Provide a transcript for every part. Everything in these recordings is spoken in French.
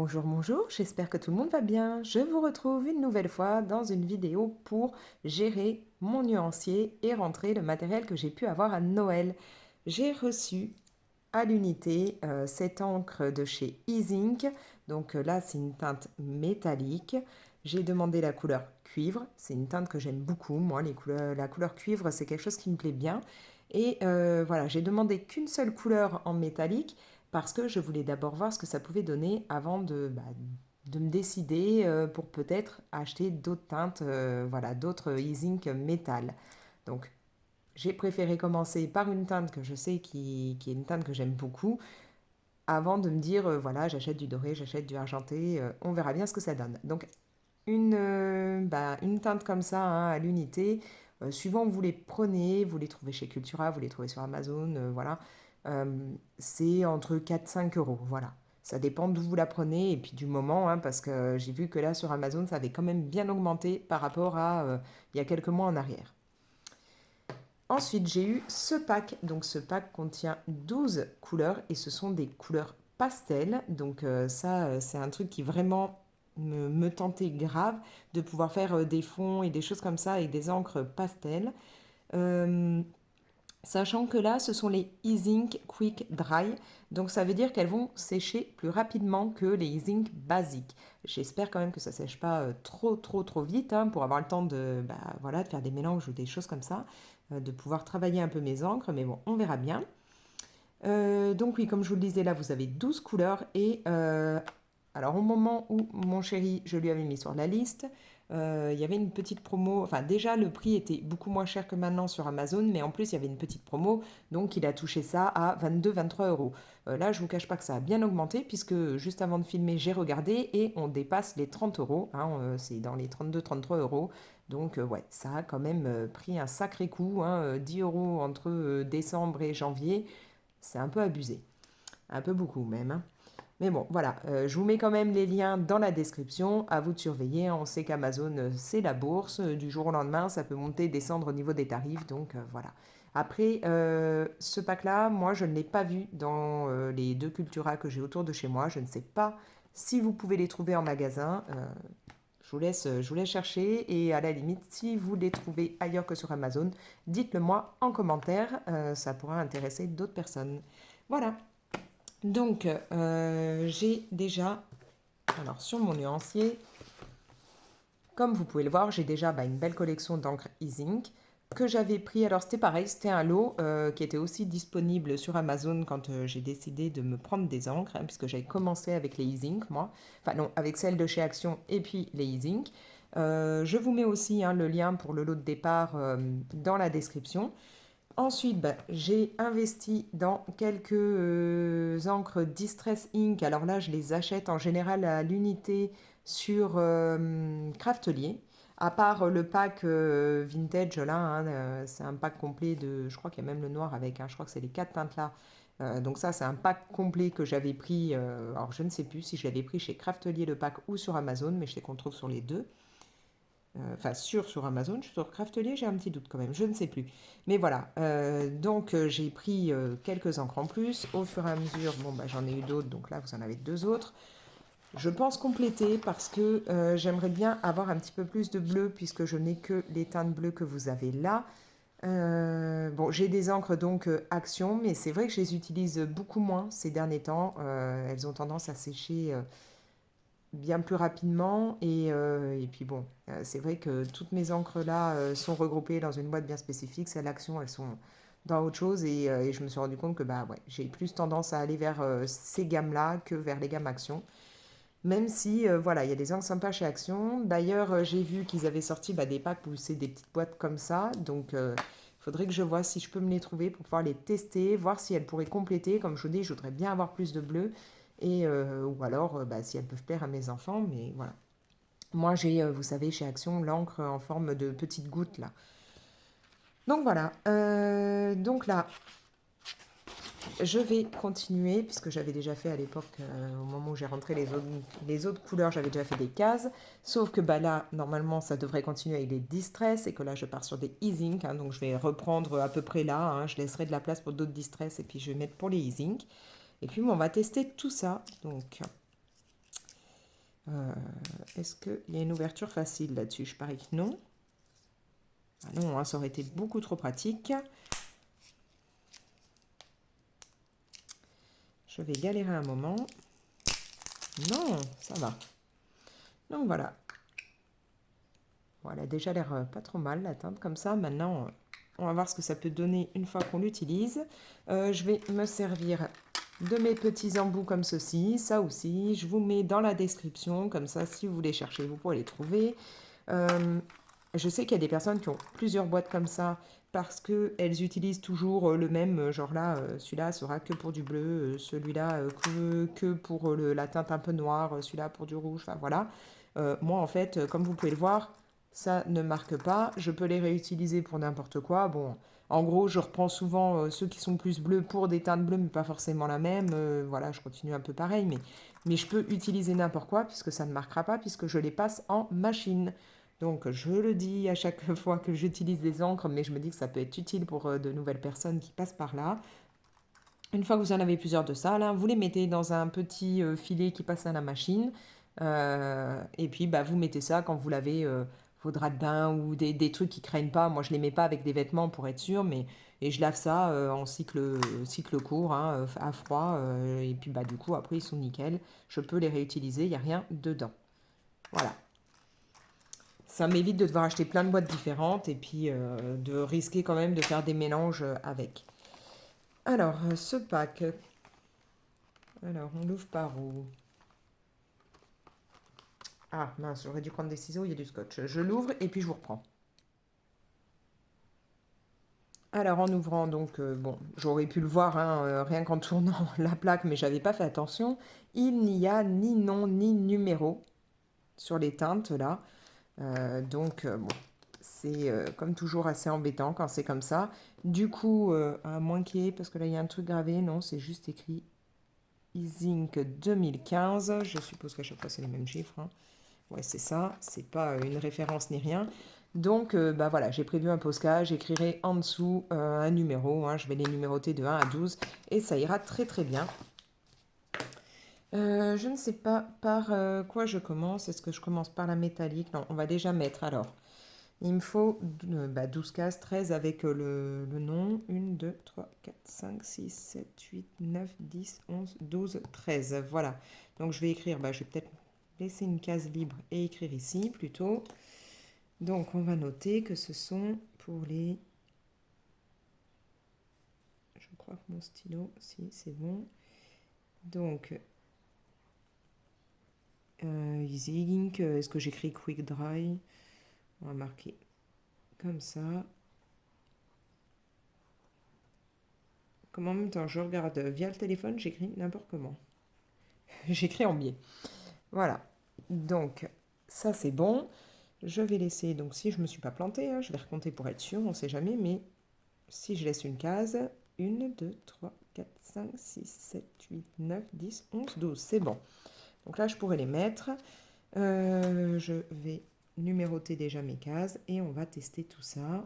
Bonjour, bonjour, j'espère que tout le monde va bien. Je vous retrouve une nouvelle fois dans une vidéo pour gérer mon nuancier et rentrer le matériel que j'ai pu avoir à Noël. J'ai reçu à l'unité cette encre de chez Easink. Donc là, c'est une teinte métallique. J'ai demandé la couleur cuivre. C'est une teinte que j'aime beaucoup. Moi, la couleur cuivre, c'est quelque chose qui me plaît bien. Et voilà, j'ai demandé qu'une seule couleur en métallique parce que je voulais d'abord voir ce que ça pouvait donner avant de me décider pour peut-être acheter d'autres teintes, voilà, d'autres Easink métal. Donc j'ai préféré commencer par une teinte que je sais qui est une teinte que j'aime beaucoup, avant de me dire, voilà, j'achète du doré, j'achète du argenté, on verra bien ce que ça donne. Donc, une teinte comme ça, hein, à l'unité, suivant où vous les prenez, vous les trouvez chez Cultura, vous les trouvez sur Amazon, voilà, c'est entre 4 5 euros, voilà. Ça dépend d'où vous la prenez et puis du moment, hein, parce que j'ai vu que là, sur Amazon, ça avait quand même bien augmenté par rapport à il y a quelques mois en arrière. Ensuite, j'ai eu ce pack. Donc, ce pack contient 12 couleurs et ce sont des couleurs pastel. Donc, ça, c'est un truc qui vraiment me tentait grave de pouvoir faire des fonds et des choses comme ça avec des encres pastel. Euh, Sachant que là, ce sont les Easink Quick Dry, donc ça veut dire qu'elles vont sécher plus rapidement que les Easink basiques. J'espère quand même que ça ne sèche pas trop vite, hein, pour avoir le temps de, voilà, de faire des mélanges ou des choses comme ça, de pouvoir travailler un peu mes encres, mais bon, on verra bien. Donc oui, comme je vous le disais, là, vous avez 12 couleurs et alors au moment où mon chéri, je lui avais mis sur la liste, il y avait une petite promo, enfin déjà le prix était beaucoup moins cher que maintenant sur Amazon, mais en plus il y avait une petite promo, donc il a touché ça à 22-23 euros. Là, je vous cache pas que ça a bien augmenté, puisque juste avant de filmer, j'ai regardé et on dépasse les 30 euros, hein, c'est dans les 32-33 euros. Donc ouais, ça a quand même pris un sacré coup, hein, 10 euros entre décembre et janvier, c'est un peu abusé, un peu beaucoup même, hein. Mais bon, voilà, je vous mets quand même les liens dans la description, à vous de surveiller, hein. On sait qu'Amazon, c'est la bourse, du jour au lendemain, ça peut monter, descendre au niveau des tarifs, donc voilà. Après, ce pack-là, moi, je ne l'ai pas vu dans les deux Cultura que j'ai autour de chez moi. Je ne sais pas si vous pouvez les trouver en magasin. Je vous laisse chercher et à la limite, si vous les trouvez ailleurs que sur Amazon, dites-le moi en commentaire, ça pourra intéresser d'autres personnes. Voilà. Donc, j'ai déjà, alors sur mon nuancier, comme vous pouvez le voir, j'ai déjà une belle collection d'encre Easink que j'avais pris. Alors, c'était pareil, c'était un lot qui était aussi disponible sur Amazon quand j'ai décidé de me prendre des encres, hein, puisque j'avais commencé avec les Easink, moi. Enfin, non, avec celles de chez Action et puis les Easink. Je vous mets aussi, hein, le lien pour le lot de départ dans la description. Ensuite, j'ai investi dans quelques encres Distress Ink. Alors là, je les achète en général à l'unité sur Craftelier. À part le pack vintage, là, hein, c'est un pack complet de... Je crois qu'il y a même le noir avec, hein, je crois que c'est les quatre teintes là. Donc ça, c'est un pack complet que j'avais pris. Alors je ne sais plus si je l'avais pris chez Craftelier le pack ou sur Amazon, mais je sais qu'on trouve sur les deux. Enfin, sur Amazon, sur Craftelier, j'ai un petit doute quand même, je ne sais plus. Mais voilà, donc j'ai pris quelques encres en plus. Au fur et à mesure, bon, j'en ai eu d'autres, donc là, vous en avez deux autres. Je pense compléter parce que j'aimerais bien avoir un petit peu plus de bleu, puisque je n'ai que les teintes bleues que vous avez là. Bon, j'ai des encres donc Action, mais c'est vrai que je les utilise beaucoup moins ces derniers temps. Elles ont tendance à sécher bien plus rapidement. Et puis bon, c'est vrai que toutes mes encres là sont regroupées dans une boîte bien spécifique. Celles Action, elles sont dans autre chose. Et je me suis rendu compte que ouais, j'ai plus tendance à aller vers ces gammes-là que vers les gammes Action. Même si, voilà, il y a des encres sympas chez Action. D'ailleurs, j'ai vu qu'ils avaient sorti des packs où c'est des petites boîtes comme ça. Donc, il faudrait que je vois si je peux me les trouver pour pouvoir les tester, voir si elles pourraient compléter. Comme je vous dis, je voudrais bien avoir plus de bleu. Et, ou alors, si elles peuvent plaire à mes enfants. Mais voilà. Moi, j'ai, vous savez, chez Action, l'encre en forme de petites gouttes, là. Donc, voilà. Donc là, je vais continuer, puisque j'avais déjà fait à l'époque, au moment où j'ai rentré les autres couleurs, j'avais déjà fait des cases. Sauf que là, normalement, ça devrait continuer avec les Distress, et que là, je pars sur des Easink, hein, donc je vais reprendre à peu près là, hein, je laisserai de la place pour d'autres Distress, et puis je vais mettre pour les Easink. Et puis, on va tester tout ça. Donc, Est-ce qu'il y a une ouverture facile là-dessus? Je parie que non. Ah non, hein, ça aurait été beaucoup trop pratique. Je vais galérer un moment. Non, ça va. Donc voilà. Bon, elle a déjà l'air pas trop mal, la teinte comme ça. Maintenant, on va voir ce que ça peut donner une fois qu'on l'utilise. Je vais me servir de mes petits embouts comme ceci. Ça aussi, je vous mets dans la description. Comme ça, si vous voulez chercher, vous pourrez les trouver. Je sais qu'il y a des personnes qui ont plusieurs boîtes comme ça parce qu'elles utilisent toujours le même, genre là, celui-là sera que pour du bleu, celui-là que pour la teinte un peu noire, celui-là pour du rouge, enfin voilà. Moi en fait, comme vous pouvez le voir, ça ne marque pas, je peux les réutiliser pour n'importe quoi. Bon, en gros, je reprends souvent ceux qui sont plus bleus pour des teintes bleues, mais pas forcément la même. Voilà, je continue un peu pareil, mais je peux utiliser n'importe quoi puisque ça ne marquera pas, puisque je les passe en machine. Donc, je le dis à chaque fois que j'utilise des encres, mais je me dis que ça peut être utile pour de nouvelles personnes qui passent par là. Une fois que vous en avez plusieurs de ça, là, vous les mettez dans un petit filet qui passe à la machine. Et puis, bah, vous mettez ça quand vous lavez vos draps de bain ou des trucs qui craignent pas. Moi, je les mets pas avec des vêtements pour être sûr, mais et je lave ça en cycle court, hein, à froid. Et puis, bah, du coup, après, ils sont nickel. Je peux les réutiliser, il n'y a rien dedans. Voilà. Ça m'évite de devoir acheter plein de boîtes différentes et puis de risquer quand même de faire des mélanges avec. Alors, ce pack. Alors, on l'ouvre par où? Ah mince, j'aurais dû prendre des ciseaux, il y a du scotch. Je l'ouvre et puis je vous reprends. Alors, en ouvrant, donc, bon, j'aurais pu le voir hein, rien qu'en tournant la plaque, mais j'avais pas fait attention. Il n'y a ni nom ni numéro sur les teintes là. Donc, bon, c'est comme toujours assez embêtant quand c'est comme ça. Du coup, à moins qu'il y ait, parce que là il y a un truc gravé, non, c'est juste écrit Isink 2015. Je suppose qu'à chaque fois c'est les mêmes chiffres. Hein. Ouais, c'est ça, c'est pas une référence ni rien. Donc, bah voilà, j'ai prévu un postcard, j'écrirai en dessous un numéro. Hein, je vais les numéroter de 1 à 12 et ça ira très très bien. Je ne sais pas par quoi je commence. Est-ce que je commence par la métallique? Non, on va déjà mettre alors. Il me faut 12 cases, 13 avec le nom. 1, 2, 3, 4, 5, 6, 7, 8, 9, 10, 11, 12, 13. Voilà. Donc je vais écrire, je vais peut-être laisser une case libre et écrire ici plutôt. Donc on va noter que ce sont pour les... Je crois que mon stylo, si c'est bon. Donc, Easy Ink, est-ce que j'écris Quick Dry? On va marquer comme ça. Comme en même temps, je regarde via le téléphone, j'écris n'importe comment. J'écris en biais. Voilà. Donc, ça c'est bon. Je vais laisser, donc si je ne me suis pas plantée, hein, je vais recompter pour être sûr, on ne sait jamais, mais si je laisse une case, 1, 2, 3, 4, 5, 6, 7, 8, 9, 10, 11, 12, c'est bon. Donc là, je pourrais les mettre. Je vais numéroter déjà mes cases et on va tester tout ça.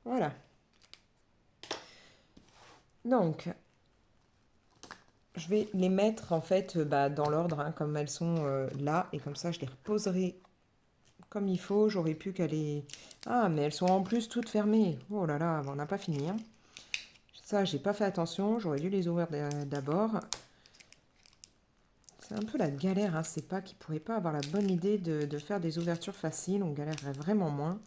Voilà. Donc, je vais les mettre en fait dans l'ordre hein, comme elles sont là et comme ça je les reposerai comme il faut. J'aurais pu qu'elles les... Ah, mais elles sont en plus toutes fermées. Oh là là, on n'a pas fini. Hein. Ça, j'ai pas fait attention. J'aurais dû les ouvrir d'abord. C'est un peu la galère. Hein. C'est pas qu'ils pourraient pas avoir la bonne idée de faire des ouvertures faciles. On galérerait vraiment moins.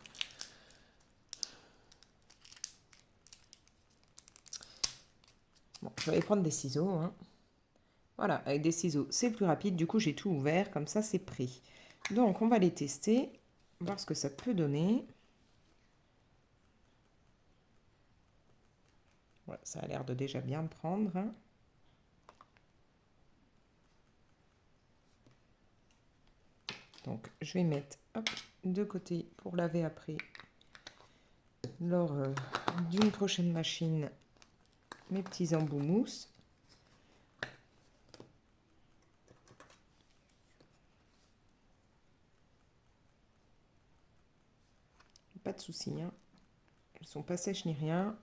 Bon, je vais aller prendre des ciseaux. Hein. Voilà, avec des ciseaux, c'est plus rapide. Du coup, j'ai tout ouvert. Comme ça, c'est pris. Donc, on va les tester. Voir ce que ça peut donner. Ouais, ça a l'air de déjà bien prendre. Hein. Donc, je vais mettre hop, de côté pour laver après lors d'une prochaine machine mes petits embouts mousse. Pas de souci, hein. Elles ne sont pas sèches ni rien.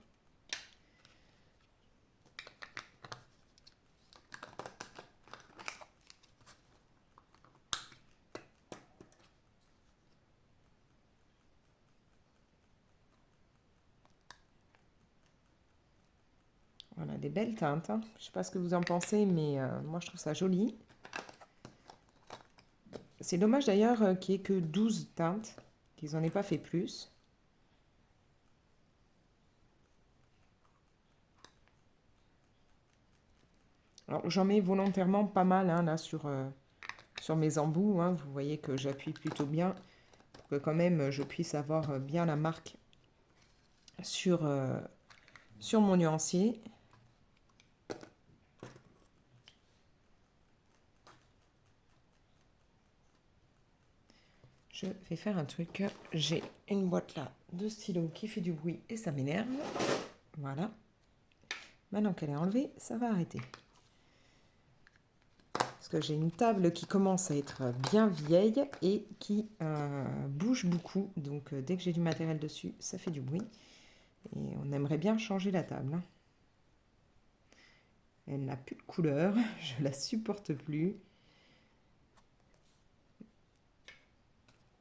Voilà, des belles teintes, hein. Je ne sais pas ce que vous en pensez, mais moi je trouve ça joli. C'est dommage d'ailleurs qu'il n'y ait que 12 teintes, qu'ils n'en aient pas fait plus. Alors j'en mets volontairement pas mal hein, là sur mes embouts. Hein. Vous voyez que j'appuie plutôt bien pour que quand même je puisse avoir bien la marque sur mon nuancier. Je vais faire un truc. J'ai une boîte là de stylo qui fait du bruit et ça m'énerve. Voilà. Maintenant qu'elle est enlevée, ça va arrêter. Parce que j'ai une table qui commence à être bien vieille et qui bouge beaucoup. Donc dès que j'ai du matériel dessus, ça fait du bruit. Et on aimerait bien changer la table. Hein. Elle n'a plus de couleur, je la supporte plus.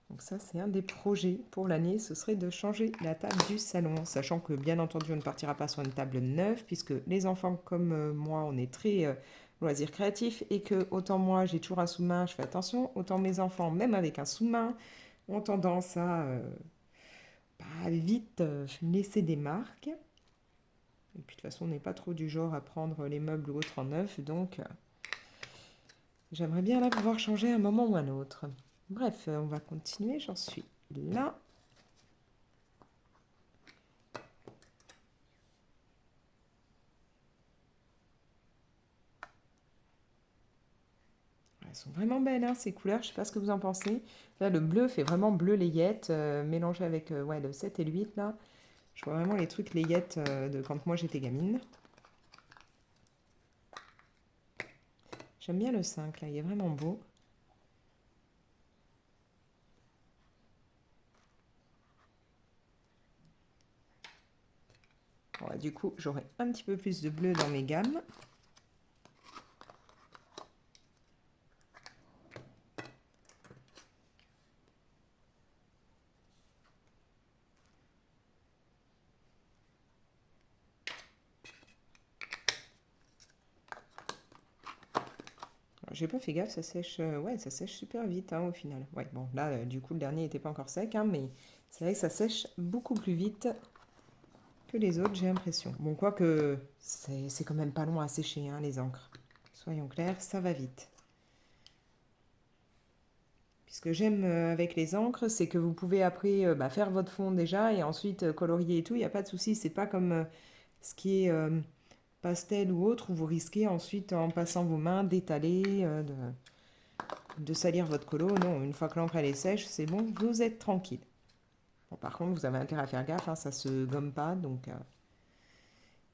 Donc ça, c'est un des projets pour l'année, ce serait de changer la table du salon, sachant que bien entendu, on ne partira pas sur une table neuve, puisque les enfants comme moi, on est très loisirs créatifs, et que autant moi, j'ai toujours un sous-main, je fais attention, autant mes enfants, même avec un sous-main, ont tendance à vite laisser des marques. Et puis de toute façon, on n'est pas trop du genre à prendre les meubles ou autres en neuf, donc j'aimerais bien là pouvoir changer un moment ou un autre. Bref, on va continuer, j'en suis là. Elles sont vraiment belles, hein, ces couleurs, je ne sais pas ce que vous en pensez. Là, le bleu fait vraiment bleu layette, mélangé avec ouais, le 7 et le 8, là. Je vois vraiment les trucs layette de quand moi j'étais gamine. J'aime bien le 5, là, il est vraiment beau. Bon, du coup, j'aurai un petit peu plus de bleu dans mes gammes. J'ai pas fait gaffe, ça sèche, ouais, ça sèche super vite hein, au final. Ouais, bon, là, du coup, le dernier n'était pas encore sec, hein, mais c'est vrai que ça sèche beaucoup plus vite que les autres, j'ai l'impression. Bon, quoique, c'est quand même pas long à sécher, hein, les encres. Soyons clairs, ça va vite. Puis ce que j'aime avec les encres, c'est que vous pouvez après faire votre fond déjà et ensuite colorier et tout, il n'y a pas de souci. C'est pas comme ce qui est pastel ou autre où vous risquez ensuite en passant vos mains d'étaler, de salir votre colo. Non, une fois que l'encre elle est sèche, c'est bon, vous êtes tranquille. Bon, par contre, vous avez intérêt à faire gaffe, hein, ça se gomme pas, donc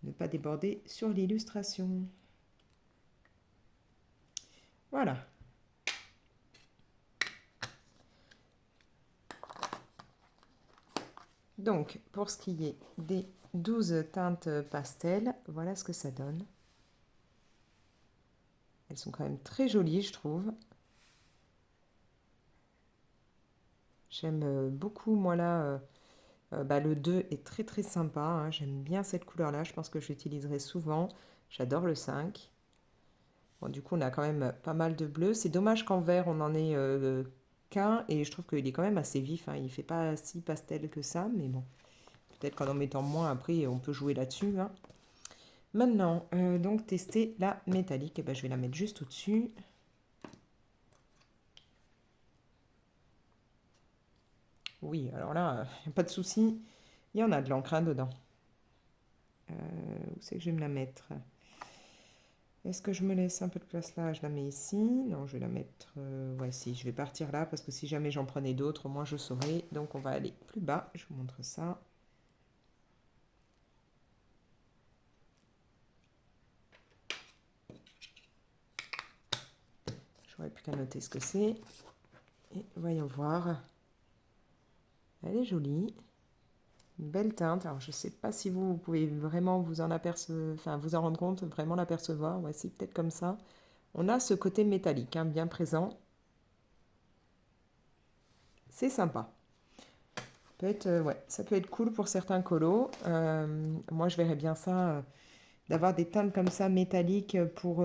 ne pas déborder sur l'illustration. Voilà. Donc, pour ce qui est des 12 teintes pastel, voilà ce que ça donne. Elles sont quand même très jolies, je trouve. J'aime beaucoup, moi là, le 2 est très très sympa. Hein. J'aime bien cette couleur-là, je pense que je l'utiliserai souvent. J'adore le 5. Bon, du coup, on a quand même pas mal de bleu. C'est dommage qu'en vert, on n'en ait qu'un. Et je trouve qu'il est quand même assez vif. Hein. Il ne fait pas si pastel que ça. Mais bon, peut-être qu'en mettant moins, après, on peut jouer là-dessus. Hein. Maintenant, donc, tester la métallique. Eh ben, je vais la mettre juste au-dessus. Oui, alors là, pas de souci. Il y en a de l'encre hein, dedans. Où c'est que je vais me la mettre? Est-ce que je me laisse un peu de place là? Je la mets ici. Non, je vais la mettre... ouais, si, je vais partir là parce que si jamais j'en prenais d'autres, au moins je saurais. Donc on va aller plus bas. Je vous montre ça. J'aurais plus qu'à noter ce que c'est. Et voyons voir. Elle est jolie. Une belle teinte. Alors, je ne sais pas si vous pouvez vraiment vous en vous en rendre compte, vraiment l'apercevoir. Ouais, c'est peut-être comme ça. On a ce côté métallique, hein, bien présent. C'est sympa. Ouais, ça peut être cool pour certains colos. Moi, je verrais bien ça, d'avoir des teintes comme ça métalliques pour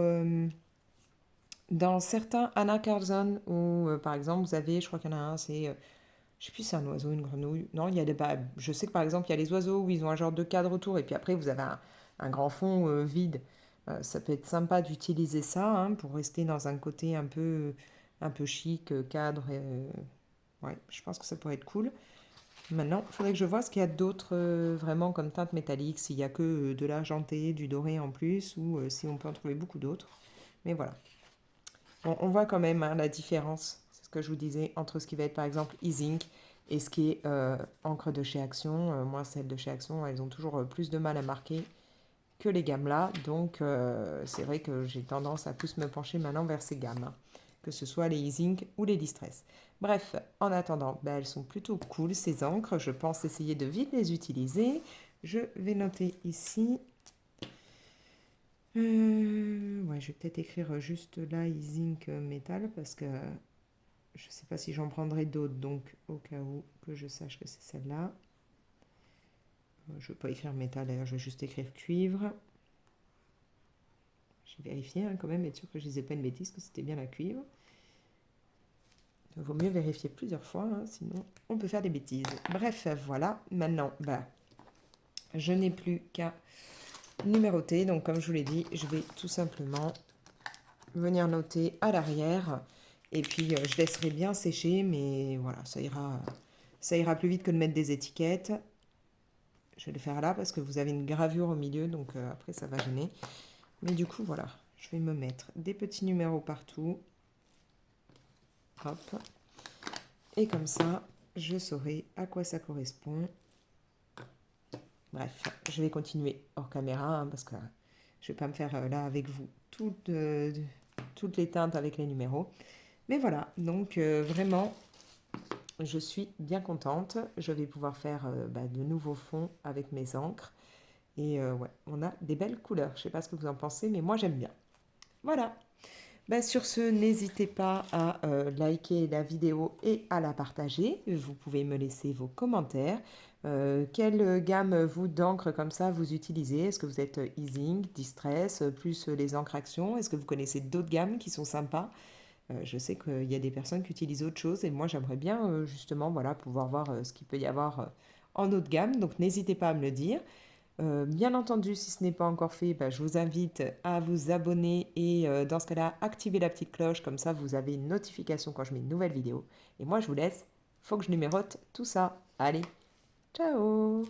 dans certains anacarzones où, par exemple, vous avez, je crois qu'il y en a un, je sais plus si c'est un oiseau, une grenouille. Non, il y a je sais que par exemple, il y a les oiseaux où ils ont un genre de cadre autour et puis après, vous avez un grand fond vide. Ça peut être sympa d'utiliser ça hein, pour rester dans un côté un peu chic, cadre. Ouais, je pense que ça pourrait être cool. Maintenant, il faudrait que je vois ce qu'il y a d'autre vraiment comme teinte métallique, s'il n'y a que de l'argenté, du doré en plus, ou si on peut en trouver beaucoup d'autres. Mais voilà. Bon, on voit quand même hein, la différence, c'est ce que je vous disais, entre ce qui va être par exemple e-zinc et ce qui est encre de chez Action. Moi, celles de chez Action, elles ont toujours plus de mal à marquer que les gammes là. Donc, c'est vrai que j'ai tendance à plus me pencher maintenant vers ces gammes, hein, que ce soit les e-zinc ou les distress. Bref, en attendant, ben, elles sont plutôt cool ces encres. Je pense essayer de vite les utiliser. Je vais noter ici. Ouais, je vais peut-être écrire juste là e-zinc métal parce que je ne sais pas si j'en prendrai d'autres. Donc, au cas où que je sache que c'est celle-là. Je ne vais pas écrire métal d'ailleurs, je vais juste écrire cuivre. J'ai vérifié hein, quand même, être sûr que je ne disais pas une bêtise, que c'était bien la cuivre. Il vaut mieux vérifier plusieurs fois, hein, sinon on peut faire des bêtises. Bref, voilà. Maintenant, bah, je n'ai plus qu'à numéroter. Donc, comme je vous l'ai dit, je vais tout simplement venir noter à l'arrière. Et puis, je laisserai bien sécher, mais voilà, ça ira plus vite que de mettre des étiquettes. Je vais le faire là parce que vous avez une gravure au milieu, donc après ça va gêner. Mais du coup, voilà, je vais me mettre des petits numéros partout. Hop. Et comme ça, je saurai à quoi ça correspond. Bref, je vais continuer hors caméra hein, parce que je ne vais pas me faire là avec vous toutes les teintes avec les numéros. Mais voilà, donc vraiment, je suis bien contente. Je vais pouvoir faire de nouveaux fonds avec mes encres. Et ouais, on a des belles couleurs. Je ne sais pas ce que vous en pensez, mais moi j'aime bien. Voilà. Sur ce, n'hésitez pas à liker la vidéo et à la partager. Vous pouvez me laisser vos commentaires. Quelle gamme vous d'encre comme ça vous utilisez? Est-ce que vous êtes e-zinc, distress, plus les encres action? Est-ce que vous connaissez d'autres gammes qui sont sympas? Je sais qu'il y a des personnes qui utilisent autre chose et moi j'aimerais bien justement voilà, pouvoir voir ce qu'il peut y avoir en autre gamme. Donc n'hésitez pas à me le dire. Bien entendu, si ce n'est pas encore fait, je vous invite à vous abonner et dans ce cas-là, activer la petite cloche, comme ça vous avez une notification quand je mets une nouvelle vidéo. Et moi je vous laisse, faut que je numérote tout ça. Allez, ciao!